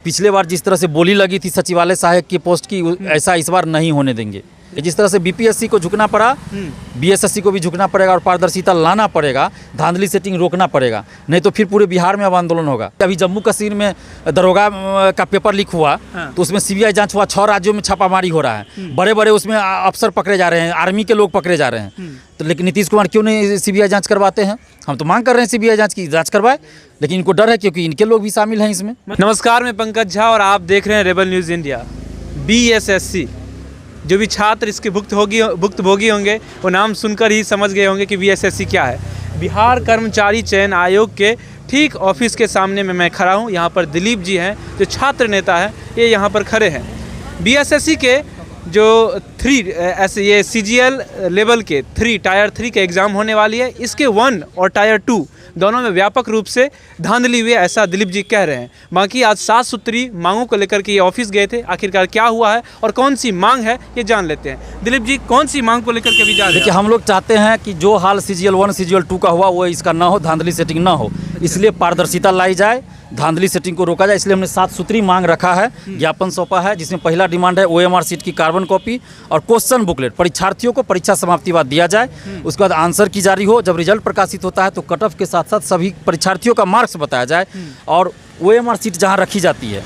पिछले बार जिस तरह से बोली लगी थी सचिवालय सहायक की पोस्ट की, ऐसा इस बार नहीं होने देंगे। जिस तरह से बीपीएससी को झुकना पड़ा, बीएसएससी को भी झुकना पड़ेगा और पारदर्शिता लाना पड़ेगा, धांधली सेटिंग रोकना पड़ेगा, नहीं तो फिर पूरे बिहार में अब आंदोलन होगा। अभी जम्मू कश्मीर में दरोगा का पेपर लीक हुआ, तो उसमें सीबीआई जांच हुआ, 6 राज्यों में छापामारी हो रहा है, बड़े बड़े उसमें अफसर पकड़े जा रहे हैं, आर्मी के लोग पकड़े जा रहे हैं। तो लेकिन नीतीश कुमार क्यों नहीं सीबीआई जांच करवाते हैं? हम तो मांग कर रहे हैं सीबीआई जांच करवाए, लेकिन इनको डर है क्योंकि इनके लोग भी शामिल हैं इसमें। नमस्कार, मैं पंकज झा और आप देख रहे हैं रेबल न्यूज़ इंडिया। बीएसएससी, जो भी छात्र इसके भुक्तभोगी होंगे वो नाम सुनकर ही समझ गए होंगे कि बीएसएससी क्या है। बिहार कर्मचारी चयन आयोग के ठीक ऑफिस के सामने में मैं खड़ा हूँ। यहाँ पर दिलीप जी हैं जो छात्र नेता हैं, ये यहाँ पर खड़े हैं। बीएसएससी के जो ये सीजीएल लेवल के टायर 3 के एग्ज़ाम होने वाली है, इसके 1 और टायर 2 दोनों में व्यापक रूप से धांधली हुई है, ऐसा दिलीप जी कह रहे हैं। बाकी आज 7 सूत्री मांगों को लेकर के ये ऑफिस गए थे, आखिरकार क्या हुआ है और कौन सी मांग है ये जान लेते हैं। दिलीप जी, कौन सी मांग को लेकर के अभी जा रहे हैं? देखिए, हम लोग चाहते हैं कि जो हाल सीजीएल 1 सीजीएल 2 का हुआ वो इसका ना हो, धांधली सेटिंग ना हो, इसलिए पारदर्शिता लाई जाए, धांधली सेटिंग को रोका जाए। इसलिए हमने 7 सूत्री मांग रखा है, ज्ञापन सौंपा है, जिसमें पहला डिमांड है ओएमआर सीट की कार्बन कॉपी और क्वेश्चन बुकलेट परीक्षार्थियों को परीक्षा समाप्ति बाद दिया जाए। उसके बाद आंसर की जारी हो, जब रिजल्ट प्रकाशित होता है तो कट ऑफ के साथ साथ सभी परीक्षार्थियों का मार्क्स बताया जाए और ओएमआर सीट जहां रखी जाती है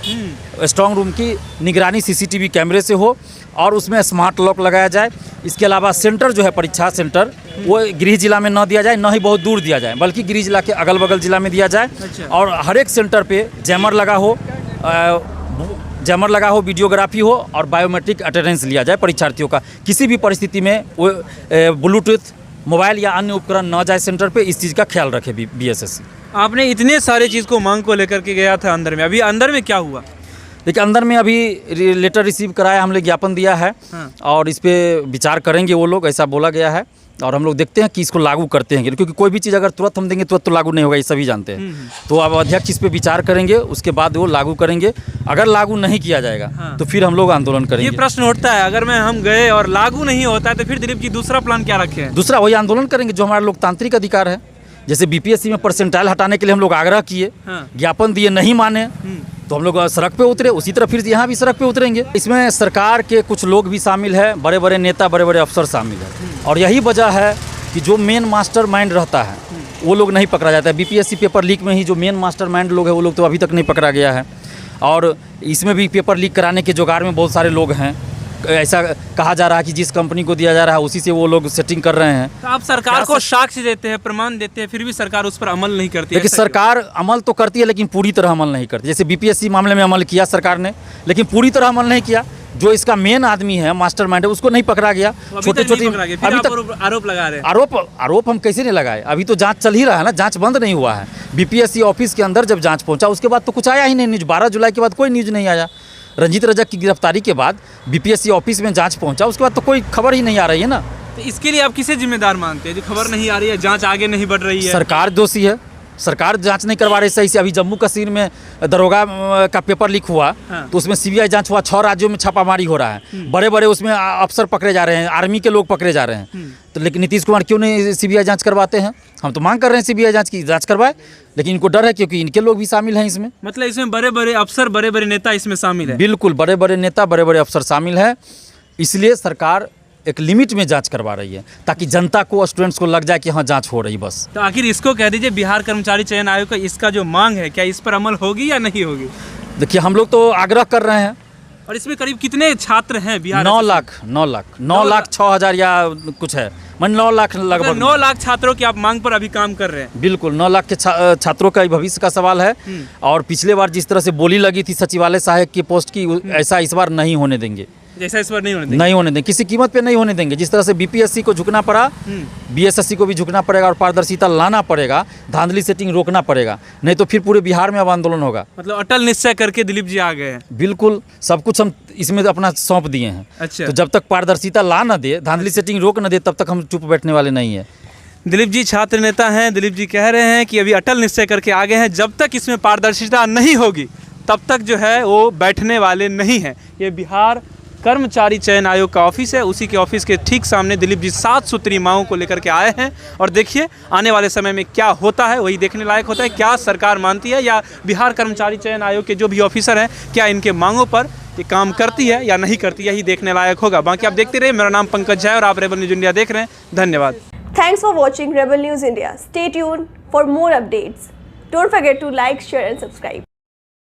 स्ट्रांग रूम की निगरानी सीसीटीवी कैमरे से हो और उसमें स्मार्ट लॉक लगाया जाए। इसके अलावा सेंटर जो है परीक्षा सेंटर वो गृह जिला में न दिया जाए, न ही बहुत दूर दिया जाए, बल्कि गृह जिला के अगल बगल जिला में दिया जाए। और हर एक सेंटर पे जैमर लगा हो, वीडियोग्राफी हो और बायोमेट्रिक अटेंडेंस लिया जाए परीक्षार्थियों का। किसी भी परिस्थिति में वो ब्लूटूथ मोबाइल या अन्य उपकरण न जाए सेंटर पे, इस चीज़ का ख्याल रखे बीएसएससी। आपने इतने सारे चीज़ को मांग को लेकर के गया था अंदर में, अभी अंदर में क्या हुआ? देखिए, अंदर में अभी लेटर रिसीव कराया, हमने ज्ञापन दिया है और इस पर विचार करेंगे वो लोग, ऐसा बोला गया है। और हम लोग देखते हैं कि इसको लागू करते हैं, क्योंकि कोई भी चीज़ अगर तुरंत हम देंगे तुरंत तो लागू नहीं होगा, ये सभी जानते हैं। तो अब अध्यक्ष इस पर विचार करेंगे, उसके बाद वो लागू करेंगे। अगर लागू नहीं किया जाएगा तो फिर हम लोग आंदोलन करेंगे। ये प्रश्न उठता है, अगर हम गए और लागू नहीं होता है तो फिर दिलीप जी दूसरा प्लान क्या रखे हैं? दूसरा वही आंदोलन करेंगे जो हमारा लोकतांत्रिक अधिकार है। जैसे बीपीएससी में परसेंटाइल हटाने के लिए हम लोग आग्रह किए, ज्ञापन दिए, नहीं माने तो हम लोग सड़क पे उतरे, उसी तरह फिर यहाँ भी सड़क पे उतरेंगे। इसमें सरकार के कुछ लोग भी शामिल है, बड़े बड़े नेता, बड़े बड़े अफसर शामिल है और यही वजह है कि जो मेन मास्टर माइंड रहता है वो लोग नहीं पकड़ा जाता है। बीपीएससी पेपर लीक में ही जो मेन मास्टर माइंड लोग हैं वो लोग तो अभी तक नहीं पकड़ा गया है। और इसमें भी पेपर लीक कराने के जुगाड़ में बहुत सारे लोग हैं। ऐसा कहा जा रहा है कि जिस कंपनी को दिया जा रहा है उसी से वो लोग सेटिंग कर रहे हैं। तो आप सरकार को साक्ष्य देते हैं, प्रमाण देते हैं, फिर भी सरकार उस पर अमल नहीं करती है। लेकिन सरकार अमल तो करती है लेकिन पूरी तरह अमल नहीं करती। जैसे बीपीएससी मामले में अमल किया सरकार ने, लेकिन पूरी तरह अमल नहीं किया। जो इसका मेन आदमी है, मास्टरमाइंड है, उसको नहीं पकड़ा गया। छोटे-छोटे अभी तक आरोप लगा रहे हैं। आरोप हम कैसे नहीं लगाए? अभी तो जांच चल ही रहा है ना, जांच बंद नहीं हुआ है। बीपीएससी ऑफिस के अंदर जब जांच पहुंचा उसके बाद तो कुछ आया ही नहीं न्यूज। 12 जुलाई के बाद कोई न्यूज नहीं आया। रंजीत रजक की गिरफ्तारी के बाद बीपीएससी ऑफिस में जांच पहुंचा, उसके बाद तो कोई खबर ही नहीं आ रही है ना। तो इसके लिए आप किसे जिम्मेदार मानते हैं जो खबर नहीं आ रही है, जांच आगे नहीं बढ़ रही है? सरकार दोषी है, सरकार जांच नहीं करवा रही सही से। अभी जम्मू कश्मीर में दरोगा का पेपर लीक हुआ, तो उसमें सीबीआई जांच हुआ, 6 राज्यों में छापामारी हो रहा है, बड़े बड़े उसमें अफसर पकड़े जा रहे हैं, आर्मी के लोग पकड़े जा रहे हैं। तो लेकिन नीतीश कुमार क्यों नहीं सीबीआई जांच करवाते हैं? हम तो मांग कर रहे हैं सीबीआई जांच करवाए, लेकिन इनको डर है क्योंकि इनके लोग भी शामिल हैं इसमें। मतलब इसमें बड़े बड़े अफसर, बड़े बड़े नेता इसमें शामिल है? बिल्कुल, बड़े बड़े नेता, बड़े बड़े अफसर शामिल हैं। इसलिए सरकार एक लिमिट में जांच करवा रही है ताकि जनता को, स्टूडेंट्स को लग जाए कि हाँ जांच हो रही बस। तो आखिर इसको कह दीजिए, बिहार कर्मचारी चयन आयोग का इसका जो मांग है, क्या इस पर अमल होगी या नहीं होगी? देखिए, हम लोग तो आग्रह कर रहे हैं। और इसमें करीब कितने छात्र हैं बिहार? 9 लाख 6,000 या कुछ है, 9 लाख लगभग। 9 लाख छात्रों की आप मांग पर अभी काम कर रहे हैं? बिल्कुल, 9 लाख के छात्रों का भविष्य का सवाल है। और पिछले बार जिस तरह से बोली लगी थी सचिवालय सहायक की पोस्ट की, ऐसा इस बार नहीं होने देंगे। जैसा इस बार नहीं होने देंगे, किसी कीमत पे नहीं होने देंगे। जिस तरह से बीपीएससी को झुकना पड़ा, बीएसएससी को भी झुकना पड़ेगा और पारदर्शिता लाना पड़ेगा, धांधली सेटिंग रोकना पड़ेगा, नहीं तो फिर पूरे बिहार में अब आंदोलन होगा। मतलब अटल निश्चय करके दिलीप जी आ गए हैं? बिल्कुल, सब कुछ हम इसमें अपना सौंप दिए हैं। अच्छा। तो जब तक पारदर्शिता ला न दे, धांधली सेटिंग रोक न दे, तब तक हम चुप बैठने वाले नहीं है। दिलीप जी छात्र नेता हैं। दिलीप जी कह रहे हैं कि अभी अटल निश्चय करके आगे हैं, जब तक इसमें पारदर्शिता नहीं होगी तब तक जो है वो बैठने वाले नहीं हैं। ये बिहार कर्मचारी चयन आयोग का ऑफिस है, उसी के ऑफिस के ठीक सामने दिलीप जी 7 सूत्री मांगों को लेकर के आए हैं। और देखिए आने वाले समय में क्या होता है, वही देखने लायक होता है। क्या सरकार मानती है या बिहार कर्मचारी चयन आयोग के जो भी ऑफिसर हैं, क्या इनके मांगों पर ये काम करती है या नहीं करती, यही देखने लायक होगा। बाकी आप देखते रहिए। मेरा नाम पंकज झा और आप रेबल न्यूज़ इंडिया देख रहे हैं। धन्यवाद। Thanks for watching Rebel News India. Stay tuned for more updates. Don't forget to like, share and subscribe.